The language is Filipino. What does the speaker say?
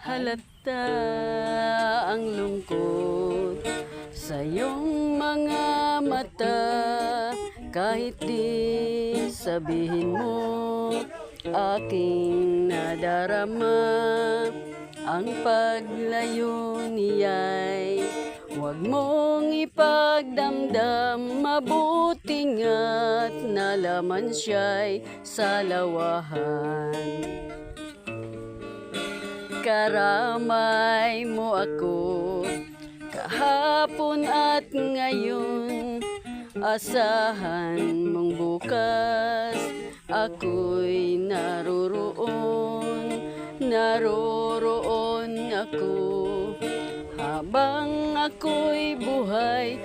Halata ang lungkot sa iyong mga mata, kahit di sabihin mo aking nadarama. Ang paglayo niya'y huwag mong ipagdamdam, mabuting at nalaman siya'y salawahan. Karamay mo ako kahapon at ngayon, asahan mong bukas ako'y naroroon ako. Habang ako'y buhay,